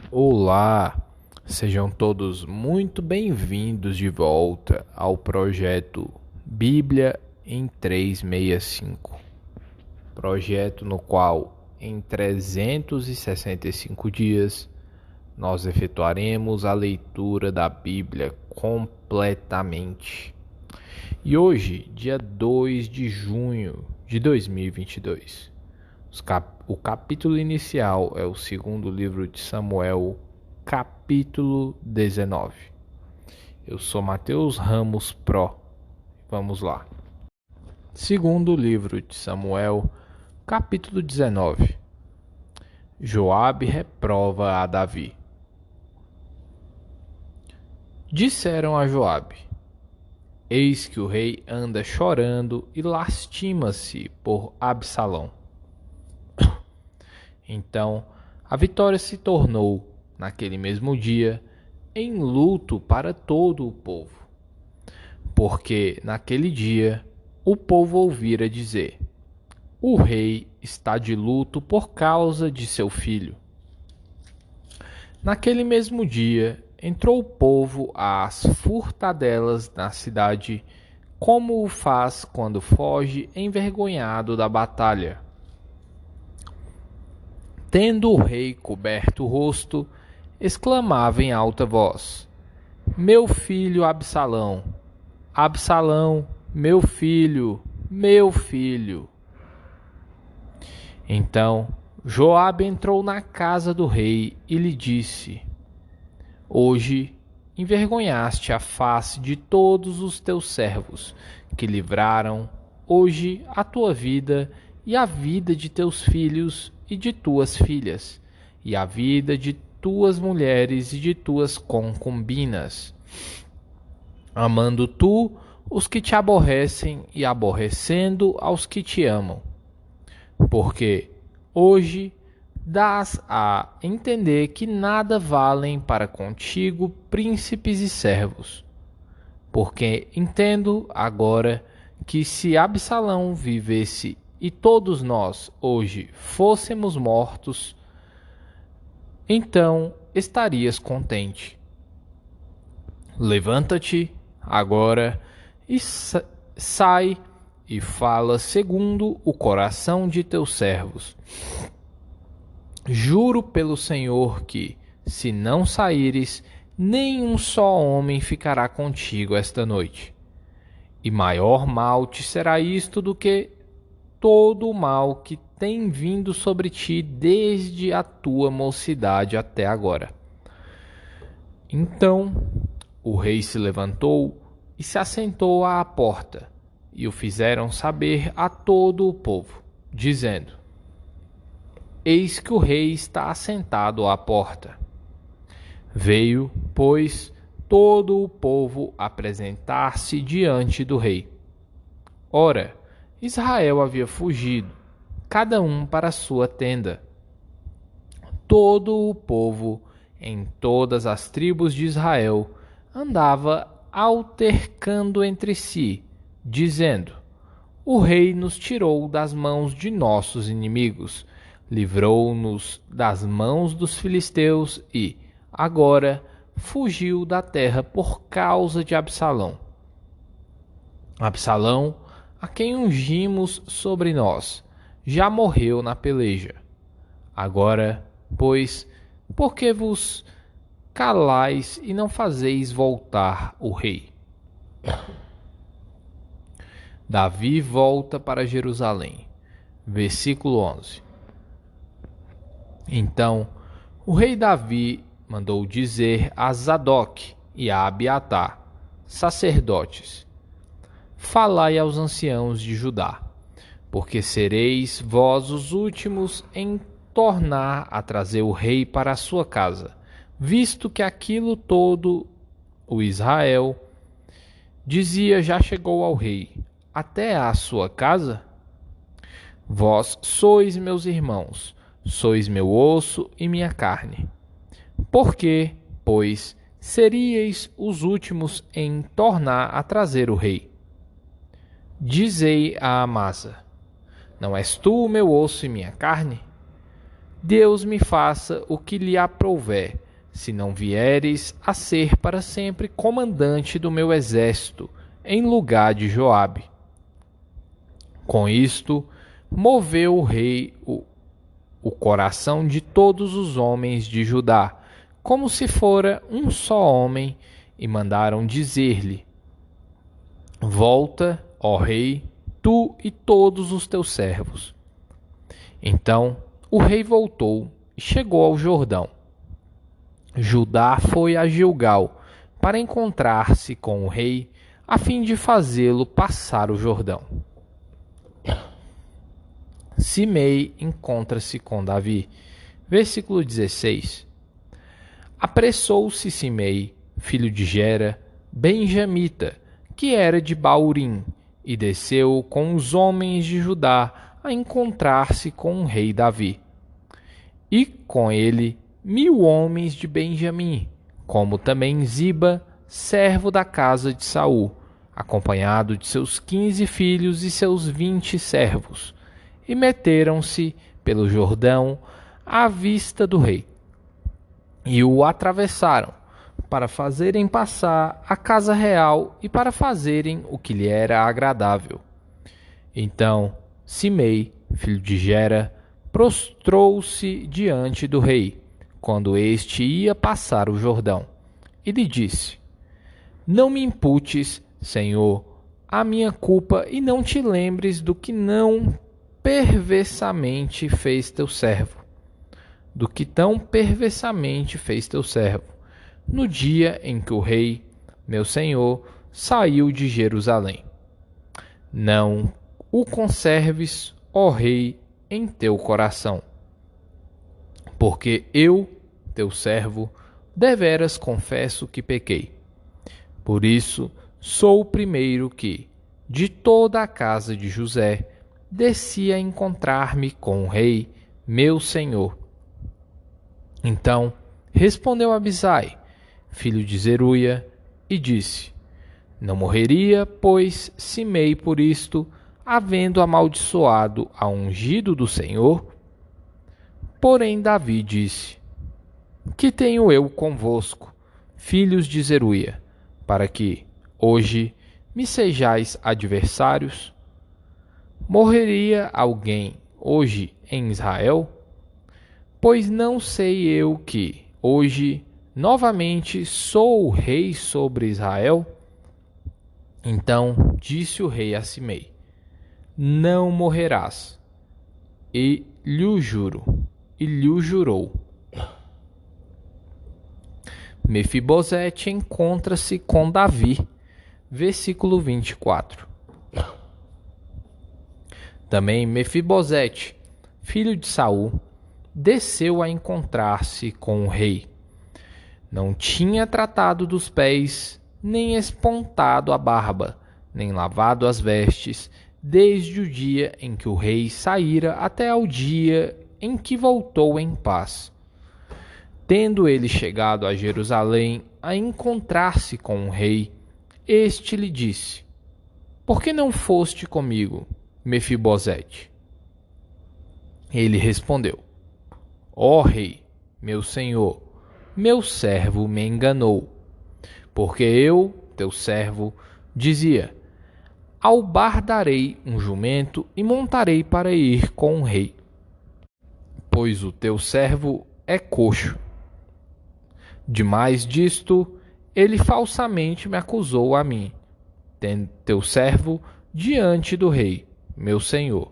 Olá, sejam todos muito bem-vindos de volta ao projeto Bíblia em 365. Projeto no qual, em 365 dias, nós efetuaremos a leitura da Bíblia completamente. E hoje, dia 2 de junho de 2022, o capítulo inicial é o segundo livro de Samuel, capítulo 19. Eu sou Mateus Ramos Pro. Vamos lá. Segundo livro de Samuel, capítulo 19. Joabe reprova a Davi. Disseram a Joabe: Eis que o rei anda chorando e lastima-se por Absalão. Então, a vitória se tornou, naquele mesmo dia, em luto para todo o povo. Porque, naquele dia, o povo ouvira dizer: O rei está de luto por causa de seu filho. Naquele mesmo dia, entrou o povo às furtadelas na cidade, como o faz quando foge envergonhado da batalha. Tendo o rei coberto o rosto, exclamava em alta voz: Meu filho Absalão! Absalão, meu filho, meu filho! Então Joabe entrou na casa do rei e lhe disse: Hoje envergonhaste a face de todos os teus servos, que livraram hoje a tua vida e a vida de teus filhos e de tuas filhas, e a vida de tuas mulheres e de tuas concubinas, amando tu os que te aborrecem e aborrecendo aos que te amam. Porque hoje dás a entender que nada valem para contigo príncipes e servos. Porque entendo agora que se Absalão vivesse e todos nós hoje fôssemos mortos, então estarias contente. Levanta-te agora e sai e fala segundo o coração de teus servos. Juro pelo Senhor que, se não saíres, nem um só homem ficará contigo esta noite. E maior mal te será isto do que todo o mal que tem vindo sobre ti desde a tua mocidade até agora. Então o rei se levantou e se assentou à porta, e o fizeram saber a todo o povo, dizendo: Eis que o rei está assentado à porta. Veio, pois, todo o povo apresentar-se diante do rei. Ora, Israel havia fugido, cada um para sua tenda. Todo o povo, em todas as tribos de Israel, andava altercando entre si, dizendo: O rei nos tirou das mãos de nossos inimigos, livrou-nos das mãos dos filisteus e, agora, fugiu da terra por causa de Absalão. Absalão, a quem ungimos sobre nós, já morreu na peleja. Agora, pois, por que vos calais e não fazeis voltar o rei? Davi volta para Jerusalém. Versículo 11. Então, o rei Davi mandou dizer a Zadok e a Abiatar, sacerdotes: Falai aos anciãos de Judá, porque sereis vós os últimos em tornar a trazer o rei para a sua casa, visto que aquilo todo o Israel dizia já chegou ao rei, até à sua casa? Vós sois meus irmãos, sois meu osso e minha carne. Por que, pois, seríeis os últimos em tornar a trazer o rei? Dizei a Amasa: Não és tu o meu osso e minha carne? Deus me faça o que lhe aprouver, se não vieres a ser para sempre comandante do meu exército, em lugar de Joabe. Com isto, moveu o rei o coração de todos os homens de Judá, como se fora um só homem, e mandaram dizer-lhe: Volta, ó rei, tu e todos os teus servos. Então o rei voltou e chegou ao Jordão. Judá foi a Gilgal para encontrar-se com o rei, a fim de fazê-lo passar o Jordão. Simei encontra-se com Davi. Versículo 16. Apressou-se Simei, filho de Gera, benjamita, que era de Baurim, e desceu com os homens de Judá a encontrar-se com o rei Davi. E com ele 1000 homens de Benjamim, como também Ziba, servo da casa de Saul, acompanhado de seus 15 filhos e seus 20 servos, e meteram-se pelo Jordão à vista do rei, e o atravessaram, para fazerem passar a casa real e para fazerem o que lhe era agradável. Então Simei, filho de Gera, prostrou-se diante do rei, quando este ia passar o Jordão, e lhe disse: Não me imputes, Senhor, a minha culpa, e não te lembres do que não perversamente fez teu servo, do que tão perversamente fez teu servo, no dia em que o rei, meu senhor, saiu de Jerusalém. Não o conserves, ó rei, em teu coração, porque eu, teu servo, deveras confesso que pequei. Por isso, sou o primeiro que, de toda a casa de José, desci a encontrar-me com o rei, meu senhor. Então respondeu Abisai, filho de Zeruia, e disse: Não morreria, pois, Simei por isto, havendo amaldiçoado a ungido do Senhor? Porém Davi disse: Que tenho eu convosco, filhos de Zeruia, para que, hoje, me sejais adversários? Morreria alguém hoje em Israel? Pois não sei eu que, hoje, novamente sou o rei sobre Israel? Então disse o rei a Simei: Não morrerás. E lhe juro, e lhe jurou. Mefibosete encontra-se com Davi. Versículo 24. Também Mefibosete, filho de Saul, desceu a encontrar-se com o rei. Não tinha tratado dos pés, nem espontado a barba, nem lavado as vestes, desde o dia em que o rei saíra até ao dia em que voltou em paz. Tendo ele chegado a Jerusalém a encontrar-se com o rei, este lhe disse: Por que não foste comigo, Mefibosete? Ele respondeu: Ó rei, meu senhor, meu servo me enganou, porque eu, teu servo, dizia: Albardarei um jumento e montarei para ir com o rei. Pois o teu servo é coxo. Demais disto, ele falsamente me acusou a mim, tendo teu servo diante do rei, meu senhor.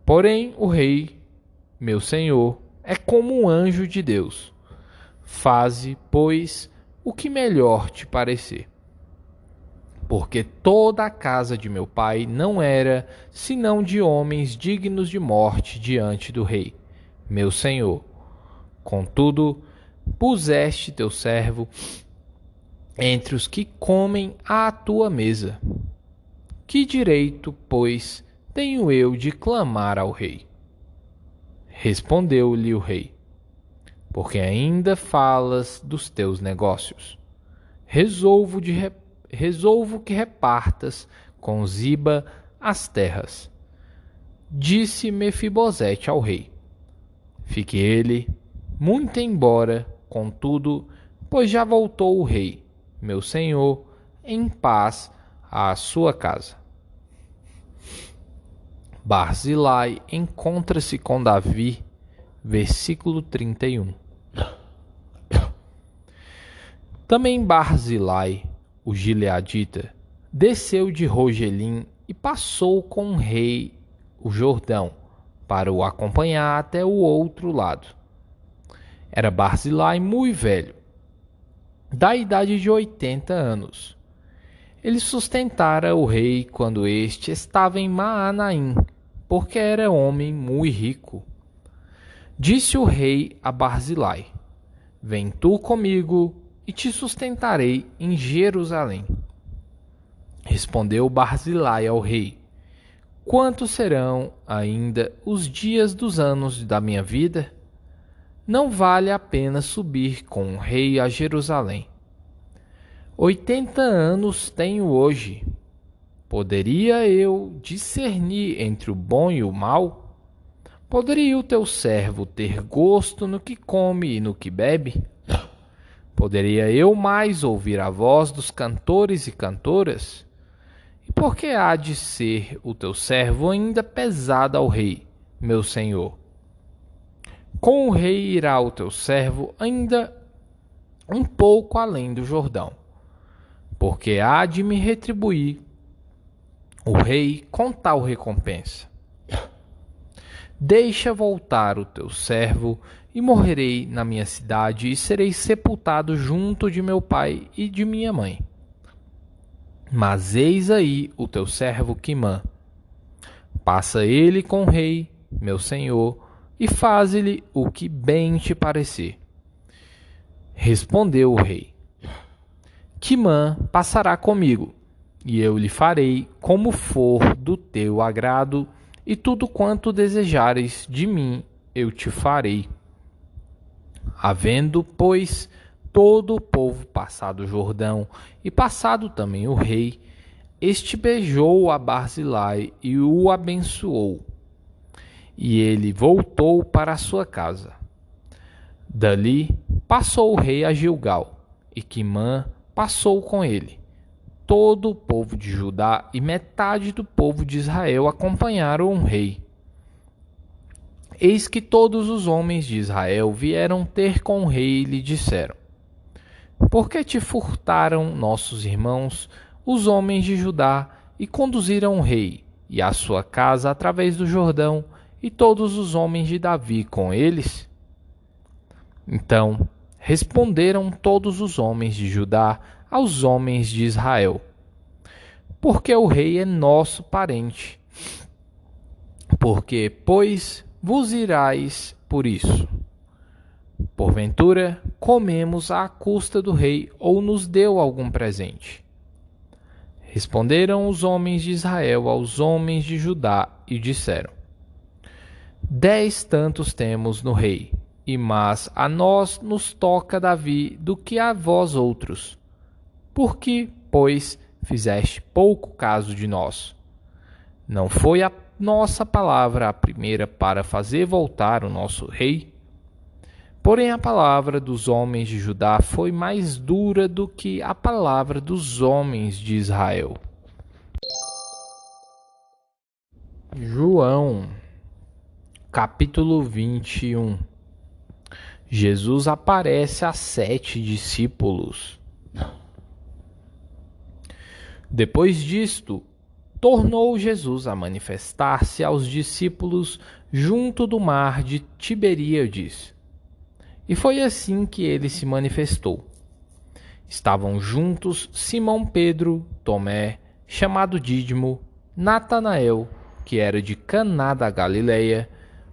Porém, o rei, meu senhor, é como um anjo de Deus. Faze, pois, o que melhor te parecer. Porque toda a casa de meu pai não era senão de homens dignos de morte diante do rei, meu senhor. Contudo, puseste teu servo entre os que comem à tua mesa. Que direito, pois, tenho eu de clamar ao rei? Respondeu-lhe o rei: Porque ainda falas dos teus negócios. Resolvo que repartas com Ziba as terras. Disse Mefibosete ao rei: Fique ele muito embora, contudo, pois já voltou o rei, meu senhor, em paz à sua casa. Barzilai encontra-se com Davi, versículo 31. Também Barzilai, o gileadita, desceu de Rogelim e passou com o rei o Jordão, para o acompanhar até o outro lado. Era Barzilai muito velho, da idade de 80 anos. Ele sustentara o rei quando este estava em Maanaim, porque era homem muito rico. Disse o rei a Barzilai: Vem tu comigo e te sustentarei em Jerusalém. Respondeu Barzilai ao rei: Quantos serão ainda os dias dos anos da minha vida? Não vale a pena subir com o rei a Jerusalém. 80 anos tenho hoje. Poderia eu discernir entre o bom e o mal? Poderia o teu servo ter gosto no que come e no que bebe? Poderia eu mais ouvir a voz dos cantores e cantoras? E por que há de ser o teu servo ainda pesado ao rei, meu senhor? Com o rei irá o teu servo ainda um pouco além do Jordão, porque há de me retribuir o rei com tal recompensa. Deixa voltar o teu servo, e morrerei na minha cidade, e serei sepultado junto de meu pai e de minha mãe. Mas eis aí o teu servo Quimã. Passa ele com o rei, meu senhor, e faze-lhe o que bem te parecer. Respondeu o rei: Quimã passará comigo, e eu lhe farei como for do teu agrado, e tudo quanto desejares de mim eu te farei. Havendo, pois, todo o povo passado o Jordão, e passado também o rei, este beijou a Barzilai e o abençoou. E ele voltou para a sua casa. Dali passou o rei a Gilgal, e Quimã passou com ele. Todo o povo de Judá e metade do povo de Israel acompanharam o rei. Eis que todos os homens de Israel vieram ter com o rei e lhe disseram: Por que te furtaram nossos irmãos, os homens de Judá, e conduziram o rei e a sua casa através do Jordão, e todos os homens de Davi com eles? Então responderam todos os homens de Judá aos homens de Israel: Porque o rei é nosso parente. Porque, pois, vos irais por isso? Porventura, comemos à custa do rei, ou nos deu algum presente? Responderam os homens de Israel aos homens de Judá e disseram: 10 tantos temos no rei, e mais a nós nos toca Davi do que a vós outros. Por que, pois, fizeste pouco caso de nós? Não foi a nossa palavra a primeira para fazer voltar o nosso rei? Porém a palavra dos homens de Judá foi mais dura do que a palavra dos homens de Israel. João, capítulo 21. Jesus aparece a 7 discípulos. Depois disto, tornou Jesus a manifestar-se aos discípulos junto do mar de Tiberíades. E foi assim que ele se manifestou. Estavam juntos Simão Pedro, Tomé, chamado Dídimo, Natanael, que era de Caná da Galileia,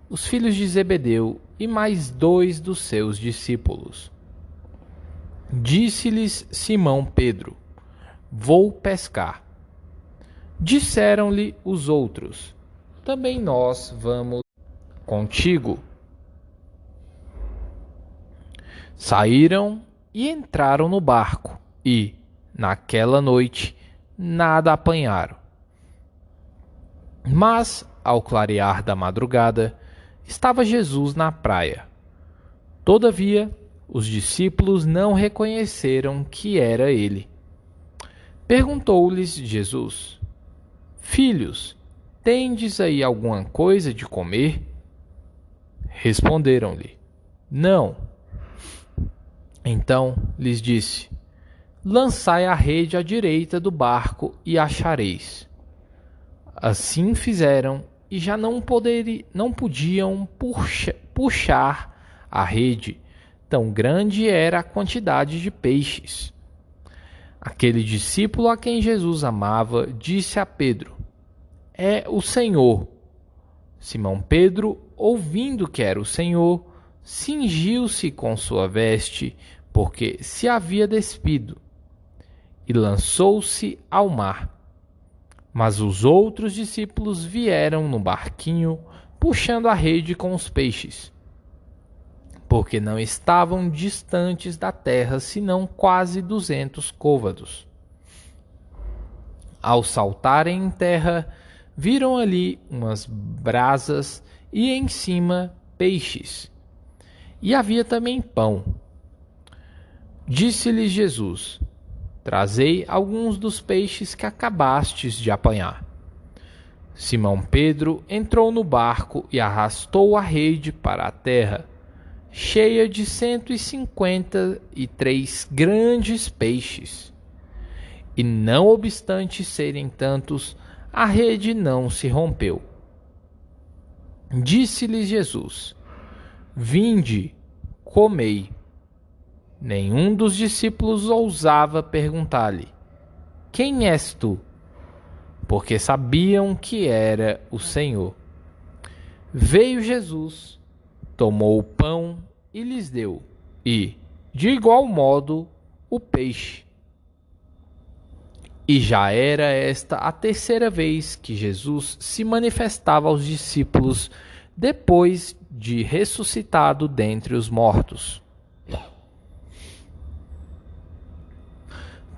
os filhos de Zebedeu e mais 2 dos seus discípulos. Disse-lhes Simão Pedro: Vou pescar. Disseram-lhe os outros: Também nós vamos contigo. Saíram e entraram no barco, e, naquela noite, nada apanharam. Mas, ao clarear da madrugada, estava Jesus na praia. Todavia, os discípulos não reconheceram que era ele. Perguntou-lhes Jesus: Filhos, tendes aí alguma coisa de comer? Responderam-lhe: Não. Então lhes disse: Lançai a rede à direita do barco e achareis. Assim fizeram e já não podiam puxar a rede, tão grande era a quantidade de peixes. Aquele discípulo a quem Jesus amava disse a Pedro: É o Senhor. Simão Pedro, ouvindo que era o Senhor, cingiu-se com sua veste, porque se havia despido, e lançou-se ao mar. Mas os outros discípulos vieram no barquinho, puxando a rede com os peixes, porque não estavam distantes da terra, senão quase 200 côvados. Ao saltarem em terra, viram ali umas brasas e em cima peixes. E havia também pão. Disse-lhes Jesus: Trazei alguns dos peixes que acabastes de apanhar. Simão Pedro entrou no barco e arrastou a rede para a terra, cheia de 153 grandes peixes. E não obstante serem tantos, a rede não se rompeu. Disse-lhes Jesus: Vinde, comei. Nenhum dos discípulos ousava perguntar-lhe: Quem és tu? Porque sabiam que era o Senhor. Veio Jesus, tomou o pão e lhes deu, e, de igual modo, o peixe. E já era esta a terceira vez que Jesus se manifestava aos discípulos depois de ressuscitado dentre os mortos.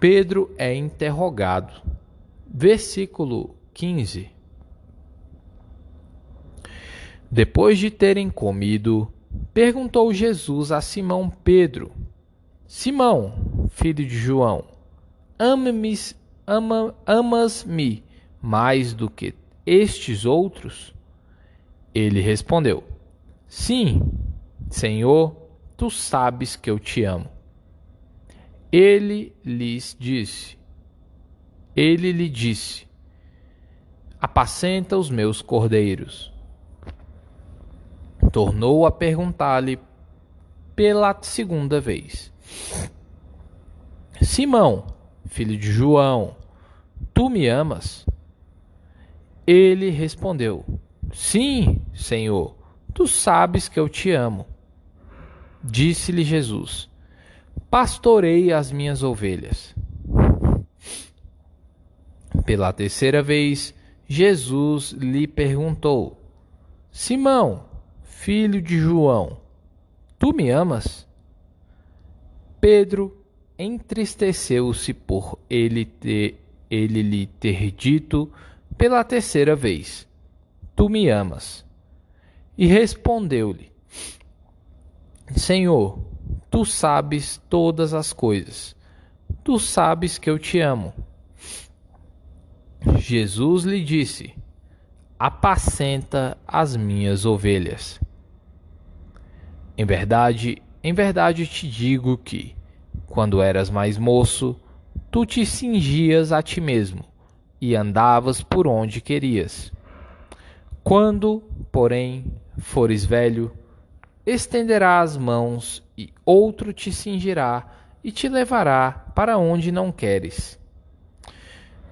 Pedro é interrogado. Versículo 15. Depois de terem comido, perguntou Jesus a Simão Pedro: Simão, filho de João, amas-me mais do que estes outros? Ele respondeu: Sim, Senhor, tu sabes que eu te amo. Ele lhe disse: Apacenta os meus cordeiros. Tornou a perguntar-lhe pela segunda vez: Simão, filho de João, tu me amas? Ele respondeu: Sim, Senhor, tu sabes que eu te amo. Disse-lhe Jesus: Pastorei as minhas ovelhas. Pela terceira vez, Jesus lhe perguntou: Simão, filho de João, tu me amas? Pedro entristeceu-se por ele lhe ter dito pela terceira vez: Tu me amas? E respondeu-lhe: Senhor, tu sabes todas as coisas. Tu sabes que eu te amo. Jesus lhe disse: Apacenta as minhas ovelhas. Em verdade te digo que, quando eras mais moço, tu te cingias a ti mesmo e andavas por onde querias. Quando, porém, fores velho, estenderás as mãos e outro te cingirá e te levará para onde não queres.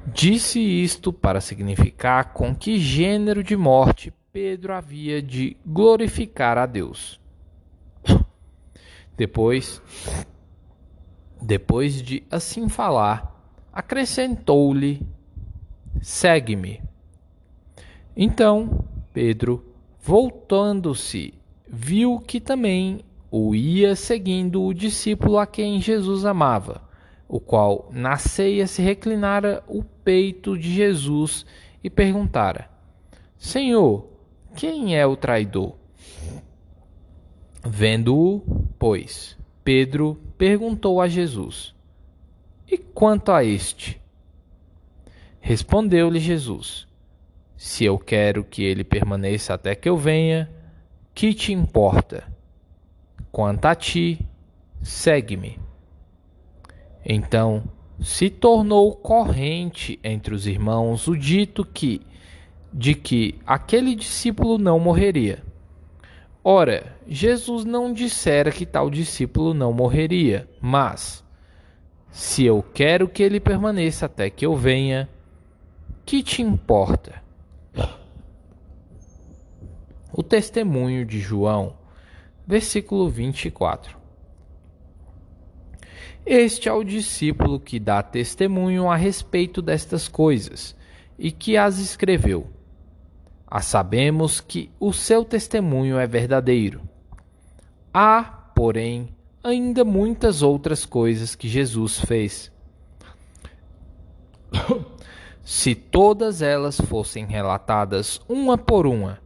Disse isto para significar com que gênero de morte Pedro havia de glorificar a Deus. Depois de assim falar, acrescentou-lhe: Segue-me. Então Pedro, voltando-se, viu que também o ia seguindo o discípulo a quem Jesus amava, o qual na ceia se reclinara o peito de Jesus e perguntara: Senhor, quem é o traidor? Vendo-o, pois, Pedro perguntou a Jesus: E quanto a este? Respondeu-lhe Jesus: Se eu quero que ele permaneça até que eu venha, que te importa? Quanto a ti, segue-me. Então se tornou corrente entre os irmãos o dito de que aquele discípulo não morreria. Ora, Jesus não dissera que tal discípulo não morreria, mas se eu quero que ele permaneça até que eu venha, que te importa? O testemunho de João, versículo 24. Este é o discípulo que dá testemunho a respeito destas coisas e que as escreveu. Sabemos que o seu testemunho é verdadeiro. Há, porém, ainda muitas outras coisas que Jesus fez. Se todas elas fossem relatadas uma por uma,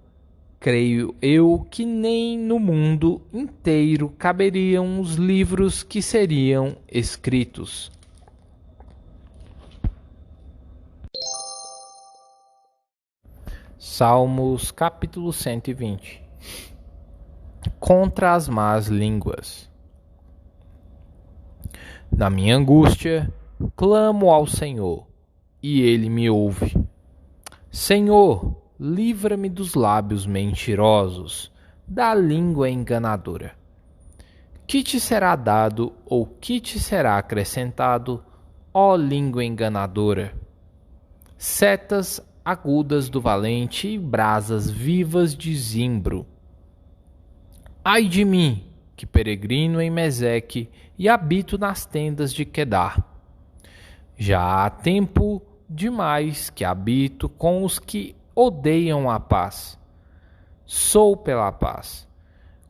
creio eu que nem no mundo inteiro caberiam os livros que seriam escritos. Salmos capítulo 120. Contra as más línguas. Na minha angústia, clamo ao Senhor, e Ele me ouve. Senhor, livra-me dos lábios mentirosos, da língua enganadora. Que te será dado ou que te será acrescentado, ó língua enganadora? Setas agudas do valente e brasas vivas de zimbro. Ai de mim, que peregrino em Meseque e habito nas tendas de Quedar. Já há tempo demais que habito com os que odeiam a paz. Sou pela paz.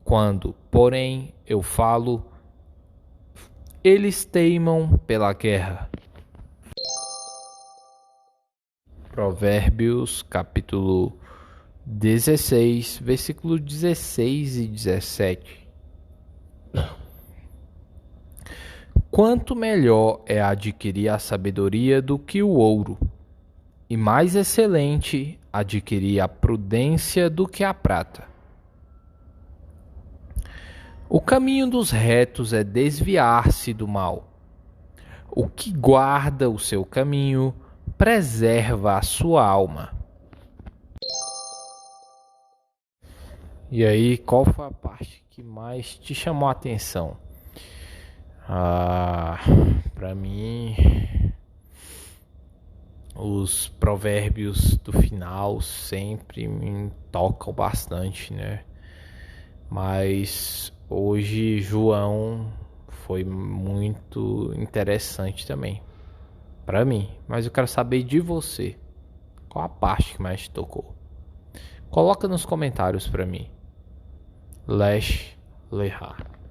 Quando, porém, eu falo, eles teimam pela guerra. Provérbios, capítulo 16, versículo 16 e 17. Quanto melhor é adquirir a sabedoria do que o ouro, e mais excelente adquirir a prudência do que a prata. O caminho dos retos é desviar-se do mal. O que guarda o seu caminho preserva a sua alma. E aí, qual foi a parte que mais te chamou a atenção? Para mim, os provérbios do final sempre me tocam bastante, né? Mas hoje João foi muito interessante também para mim. Mas eu quero saber de você, qual a parte que mais te tocou? Coloca nos comentários para mim. Lesh Lehar.